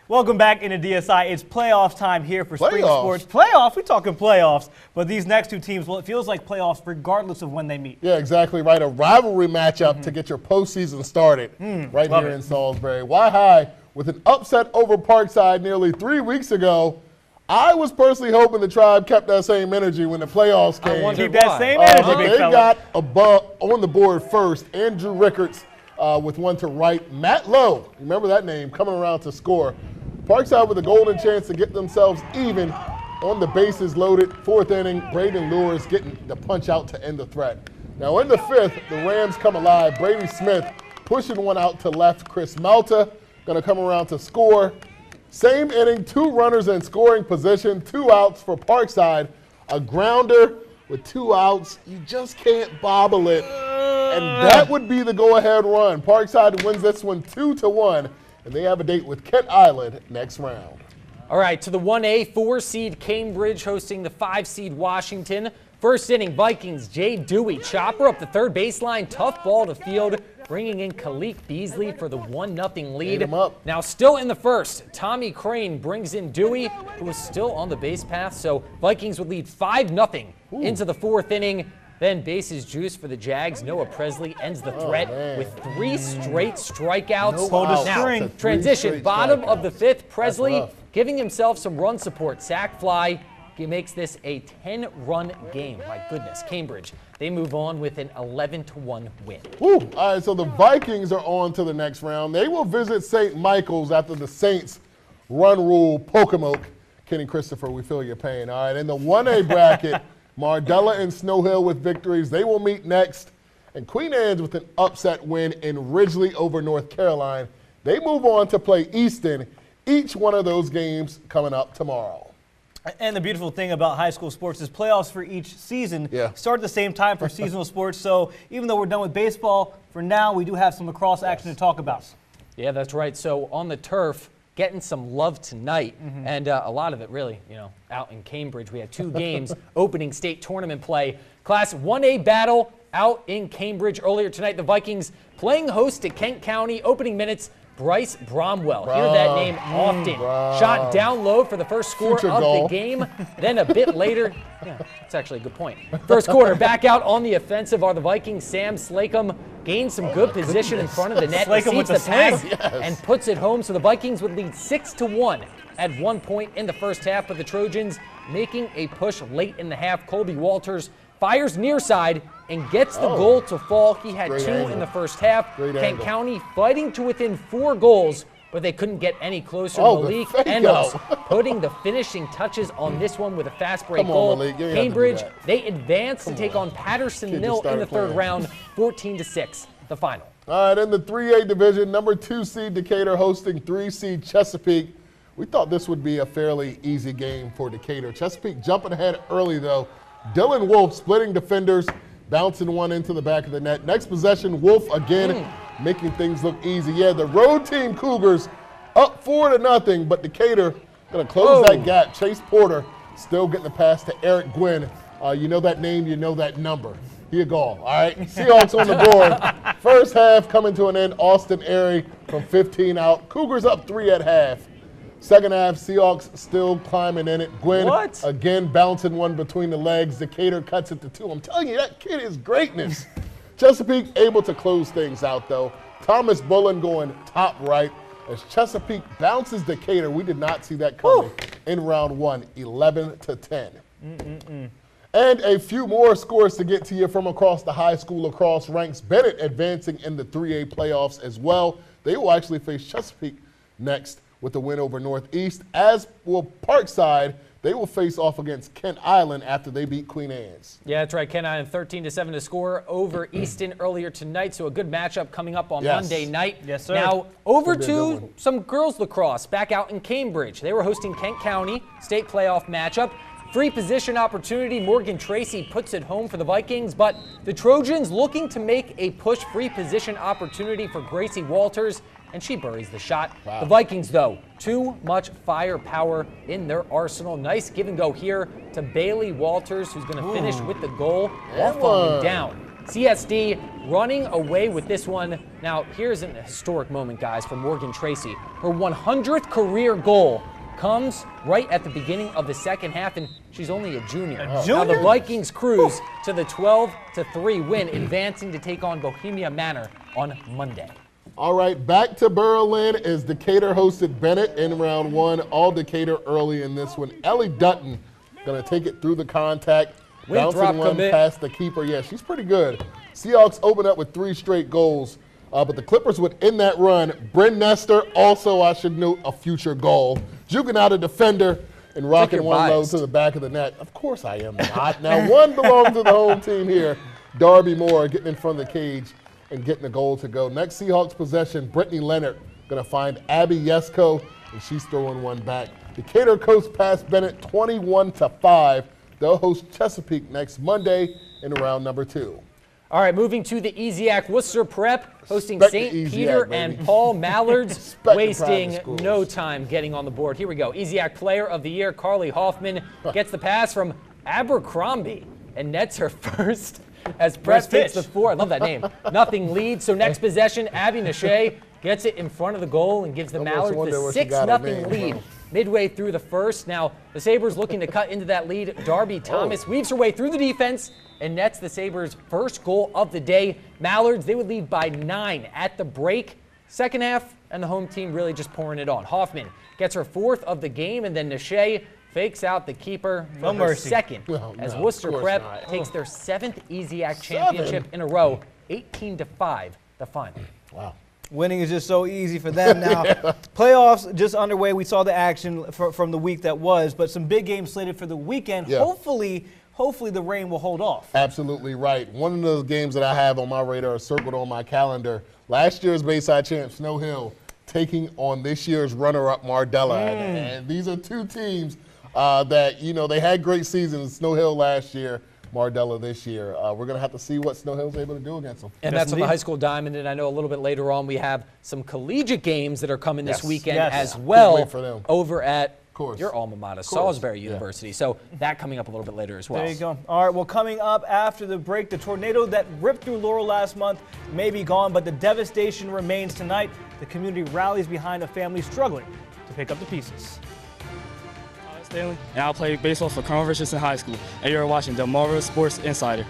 Welcome back into DSI. It's playoffs time here for spring sports. Playoffs? We're talking playoffs. But these next two teams, well, it feels like playoffs regardless of when they meet. Yeah, exactly right. A rivalry matchup to get your postseason started right here in Salisbury. Why High with an upset over Parkside nearly 3 weeks ago. I was personally hoping the Tribe kept that same energy when the playoffs came. I want to keep that same energy, but big they fella. got on the board first. Andrew Rickards with one to right. Matt Lowe, remember that name, coming around to score. Parkside with a golden chance to get themselves even on the bases loaded. Fourth inning, Braden Lures getting the punch out to end the threat. Now in the fifth, the Rams come alive. Brady Smith pushing one out to left. Chris Malta going to come around to score. Same inning, 2 runners in scoring position, 2 outs for Parkside. A grounder with 2 outs. You just can't bobble it. And that would be the go-ahead run. Parkside wins this one 2-1, and they have a date with Kent Island next round. All right, to the 1A, 4-seed Cambridge hosting the 5-seed Washington. First inning, Vikings, Jay Dewey, chopper up the third baseline, tough ball to field, bringing in Khalik Beasley for the 1-0 lead. Now still in the first, Tommy Crane brings in Dewey, who is still on the base path, so Vikings would lead 5-0 into the 4th inning. Then bases juice for the Jags. Noah Presley ends the threat with 3 straight strikeouts. Now, transition, bottom of the 5th, Presley giving himself some run support. Sac fly. He makes this a 10-run game. My goodness, Cambridge. They move on with an 11-1 win. All right, so the Vikings are on to the next round. They will visit St. Michael's after the Saints run rule Pocomoke. Kenny Christopher, we feel your pain. All right, in the 1A bracket, Mardella and Snow Hill with victories. They will meet next. And Queen Anne's with an upset win in Ridgely over North Carolina. They move on to play Easton. Each one of those games coming up tomorrow. And the beautiful thing about high school sports is playoffs for each season start at the same time for seasonal sports. So even though we're done with baseball, for now we do have some lacrosse action to talk about. Yeah, that's right. So on the turf, getting some love tonight, and a lot of it really, out in Cambridge. We had 2 games, opening state tournament play. Class 1A battle out in Cambridge earlier tonight. The Vikings playing host to Kent County, opening minutes. Bryce Bromwell, hear that name often. Shot down low for the first score of the game. Then a bit later, that's actually a good point. First quarter, back out on the offensive are the Vikings. Sam Slacum gains some good position in front of the net, receives the pass, and puts it home. So the Vikings would lead 6-1 at one point in the first half, but the Trojans making a push late in the half. Colby Walters fires near side and gets the goal to fall. He had 2 in the first half. Kent County fighting to within 4 goals, but they couldn't get any closer. Malik Endos putting the finishing touches on this one with a fast break goal. Cambridge, they advance to take on Patterson Mill in the 3rd round, 14-6, the final. All right, in the 3A division, number 2 seed Decatur hosting 3 seed Chesapeake. We thought this would be a fairly easy game for Decatur. Chesapeake jumping ahead early, though. Dylan Wolf splitting defenders, bouncing one into the back of the net. Next possession, Wolf again making things look easy. Yeah, the road team Cougars up 4-0, but Decatur going to close that gap. Chase Porter still getting the pass to Eric Gwynn. You know that name, you know that number. Here you go. All right, Seahawks on the board. First half coming to an end. Austin Airy from 15 out. Cougars up 3 at half. Second half, Seahawks still climbing in it. Gwynn again bouncing one between the legs. Decatur cuts it to 2. I'm telling you, that kid is greatness. Chesapeake able to close things out, though. Thomas Bullen going top right as Chesapeake bounces Decatur. We did not see that coming in round 1, 11-10. And a few more scores to get to you from across the high school lacrosse ranks. Bennett advancing in the 3A playoffs as well. They will actually face Chesapeake next with the win over Northeast, as will Parkside. They will face off against Kent Island after they beat Queen Anne's. Yeah, that's right. Kent Island 13-7 to score over Easton earlier tonight. So a good matchup coming up on Monday night. Yes, sir. Now over to some girls lacrosse back out in Cambridge. They were hosting Kent County, state playoff matchup. Free position opportunity. Morgan Tracy puts it home for the Vikings, but the Trojans looking to make a push free position opportunity for Gracie Walters, and she buries the shot. The Vikings, though, too much firepower in their arsenal. Nice give and go here to Bailey Walters, who's going to finish with the goal while falling down. CSD running away with this one. Now, here's a historic moment, guys, for Morgan Tracy. Her 100th career goal comes right at the beginning of the second half, and she's only a junior. Now the Vikings cruise to the 12-3 win, advancing to take on Bohemia Manor on Monday. All right, back to Berlin as Decatur hosted Bennett in round one. All Decatur early in this one. Ellie Dutton going to take it through the contact. Bouncing one past the keeper. Yeah, she's pretty good. Seahawks open up with 3 straight goals, but the Clippers would end that run. Bryn Nestor, also I should note, a future goal. Juking out a defender and rocking one low to the back of the net. Of course I am not. Now one belongs to the home team here. Darby Moore getting in front of the cage and getting the goal to go. Next Seahawks possession, Brittany Leonard going to find Abby Yesko, and she's throwing one back. Decatur coast past Bennett 21-5. They'll host Chesapeake next Monday in round number 2. All right, moving to the Easiac Worcester Prep, hosting St. Peter and Paul Mallards, wasting no time getting on the board. Here we go. Easiac Player of the Year, Carly Hoffman, gets the pass from Abercrombie and nets her first as Prep takes the 4. I love that name. Nothing lead. So next possession, Abby Nashe gets it in front of the goal and gives the Mallards the 6-0 lead. Midway through the first. Now, the Sabres looking to cut into that lead. Darby Thomas weaves her way through the defense and nets the Sabres' first goal of the day. Mallards, they would lead by 9 at the break. Second half, and the home team really just pouring it on. Hoffman gets her 4th of the game, and then Nashe fakes out the keeper for her second, as Worcester Prep takes their 7th Easiac championship in a row, 18-5, the final. Wow. Winning is just so easy for them now. Playoffs just underway. We saw the action from the week that was, but some big games slated for the weekend. Hopefully the rain will hold off. Absolutely right. One of those games that I have on my radar, circled on my calendar, last year's Bayside champ Snow Hill taking on this year's runner-up Mardella. And these are 2 teams that, you know, they had great seasons. Snow Hill last year, Mardella this year. We're going to have to see what Snow Hill's able to do against them. And that's on the high school diamond, and I know a little bit later on we have some collegiate games that are coming this weekend as well over at your alma mater, Salisbury University. So that coming up a little bit later as well. There you go. All right, well, coming up after the break, the tornado that ripped through Laurel last month may be gone, but the devastation remains tonight. The community rallies behind a family struggling to pick up the pieces. Stanley, and I play baseball for Colonel Richardson High School, and you're watching Delmarva Sports Insider.